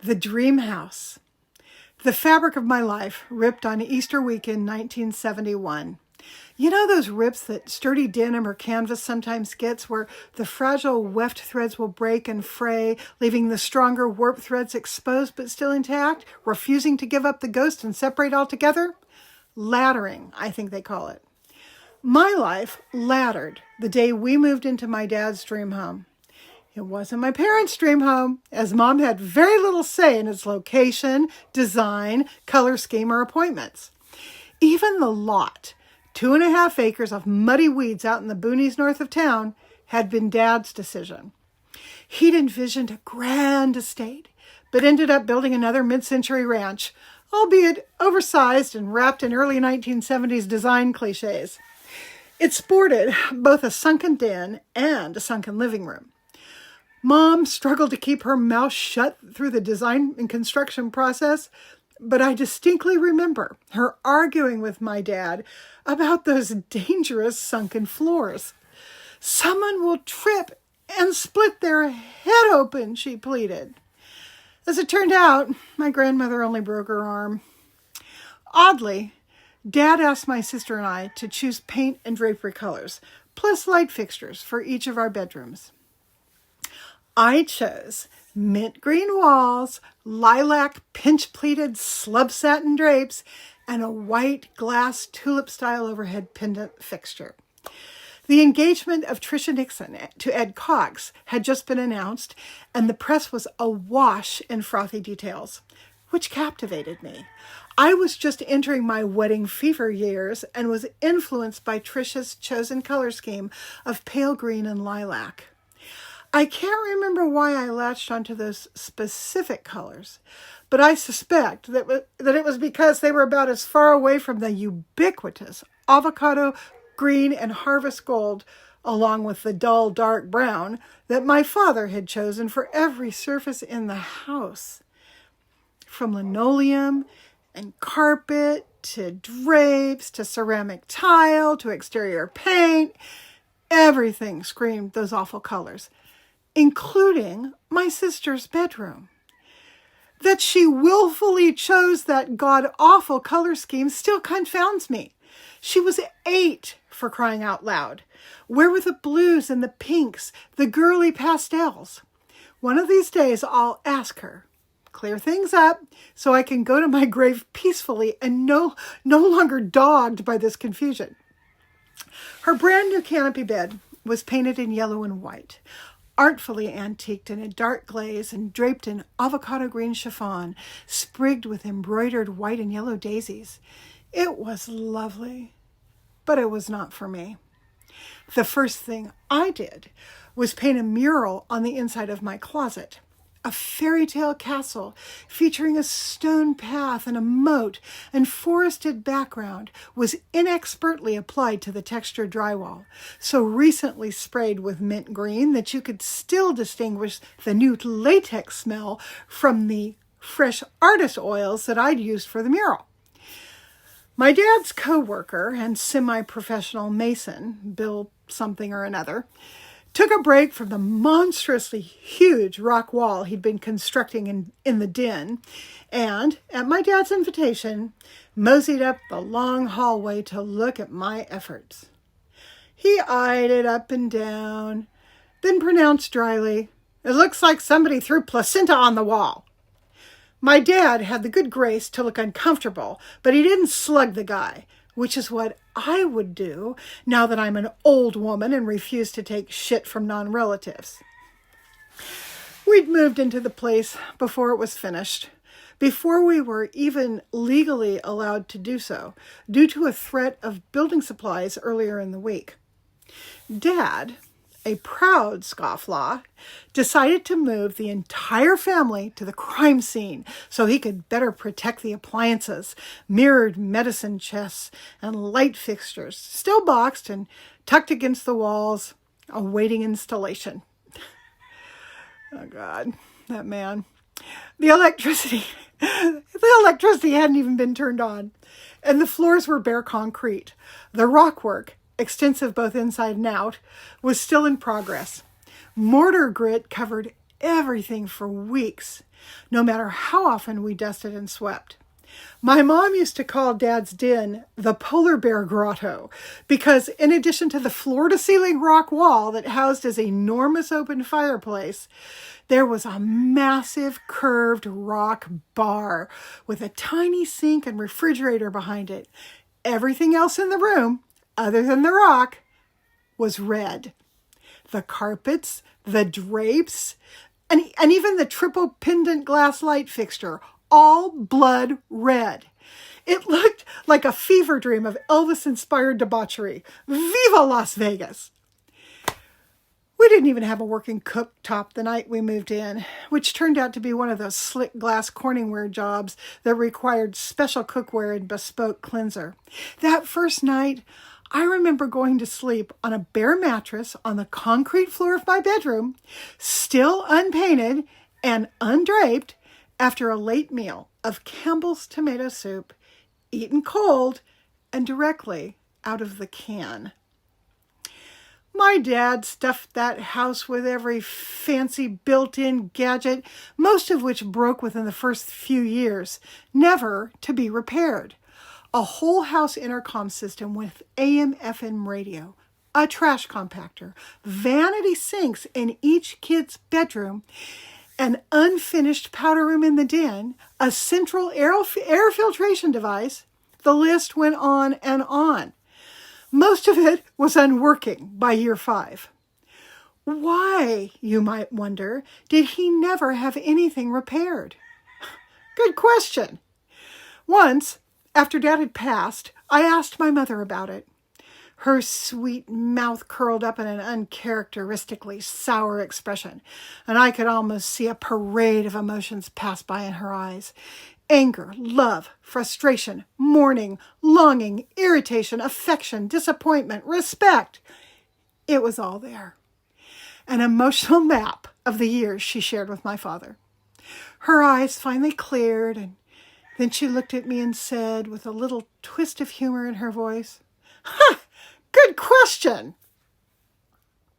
The dreamhouse. The fabric of my life ripped on Easter weekend 1971. You know those rips that sturdy denim or canvas sometimes gets, where the fragile weft threads will break and fray, leaving the stronger warp threads exposed but still intact, refusing to give up the ghost and separate altogether? Laddering, I think they call it. My life laddered the day we moved into my dad's dream home. It wasn't my parents' dream home, as Mom had very little say in its location, design, color scheme, or appointments. Even the lot, 2.5 acres of muddy weeds out in the boonies north of town, had been Dad's decision. He'd envisioned a grand estate, but ended up building another mid-century ranch, albeit oversized and wrapped in early 1970s design cliches. It sported both a sunken den and a sunken living room. Mom struggled to keep her mouth shut through the design and construction process, but I distinctly remember her arguing with my dad about those dangerous sunken floors. "Someone will trip and split their head open," she pleaded. As it turned out, my grandmother only broke her arm. Oddly, Dad asked my sister and I to choose paint and drapery colors, plus light fixtures for each of our bedrooms. I chose mint green walls, lilac pinch-pleated slub satin drapes, and a white glass tulip-style overhead pendant fixture. The engagement of Tricia Nixon to Ed Cox had just been announced, and the press was awash in frothy details, which captivated me. I was just entering my wedding fever years and was influenced by Tricia's chosen color scheme of pale green and lilac. I can't remember why I latched onto those specific colors, but I suspect that it was because they were about as far away from the ubiquitous avocado green and harvest gold, along with the dull dark brown, that my father had chosen for every surface in the house. From linoleum and carpet to drapes to ceramic tile to exterior paint, everything screamed those awful colors, including my sister's bedroom. That she willfully chose that god-awful color scheme still confounds me. She was 8, for crying out loud. Where were the blues and the pinks, the girly pastels? One of these days I'll ask her, clear things up, so I can go to my grave peacefully and no longer dogged by this confusion. Her brand new canopy bed was painted in yellow and white, artfully antiqued in a dark glaze and draped in avocado green chiffon, sprigged with embroidered white and yellow daisies. It was lovely, but it was not for me. The first thing I did was paint a mural on the inside of my closet. A fairy tale castle featuring a stone path and a moat and forested background was inexpertly applied to the textured drywall, so recently sprayed with mint green that you could still distinguish the new latex smell from the fresh artist oils that I'd used for the mural. My dad's co-worker and semi-professional mason, Bill something or another, took a break from the monstrously huge rock wall he'd been constructing in the den, and, at my dad's invitation, moseyed up the long hallway to look at my efforts. He eyed it up and down, then pronounced dryly, "It looks like somebody threw placenta on the wall." My dad had the good grace to look uncomfortable, but he didn't slug the guy, which is what I would do now that I'm an old woman and refuse to take shit from non-relatives. We'd moved into the place before it was finished, before we were even legally allowed to do so, due to a threat of building supplies earlier in the week. Dad, a proud scofflaw, decided to move the entire family to the crime scene so he could better protect the appliances, mirrored medicine chests, and light fixtures, still boxed and tucked against the walls, awaiting installation. Oh, God, that man. The electricity hadn't even been turned on, and the floors were bare concrete. The rockwork, extensive both inside and out, was still in progress. Mortar grit covered everything for weeks, no matter how often we dusted and swept. My mom used to call Dad's den the polar bear grotto because in addition to the floor-to-ceiling rock wall that housed his enormous open fireplace, there was a massive curved rock bar with a tiny sink and refrigerator behind it. Everything else in the room, other than the rock, was red. The carpets, the drapes, and even the triple pendant glass light fixture, all blood red. It looked like a fever dream of Elvis-inspired debauchery. Viva Las Vegas! We didn't even have a working cooktop the night we moved in, which turned out to be one of those slick glass Corningware jobs that required special cookware and bespoke cleanser. That first night, I remember going to sleep on a bare mattress on the concrete floor of my bedroom, still unpainted and undraped, after a late meal of Campbell's tomato soup, eaten cold and directly out of the can. My dad stuffed that house with every fancy built-in gadget, most of which broke within the first few years, never to be repaired. A whole house intercom system with AM/FM radio, a trash compactor, vanity sinks in each kid's bedroom, an unfinished powder room in the den, a central air filtration device. The list went on and on. Most of it was unworking by year 5. Why, you might wonder, did he never have anything repaired? Good question. Once, after Dad had passed, I asked my mother about it. Her sweet mouth curled up in an uncharacteristically sour expression, and I could almost see a parade of emotions pass by in her eyes. Anger, love, frustration, mourning, longing, irritation, affection, disappointment, respect. It was all there. An emotional map of the years she shared with my father. Her eyes finally cleared, and then she looked at me and said, with a little twist of humor in her voice, "Huh, good question.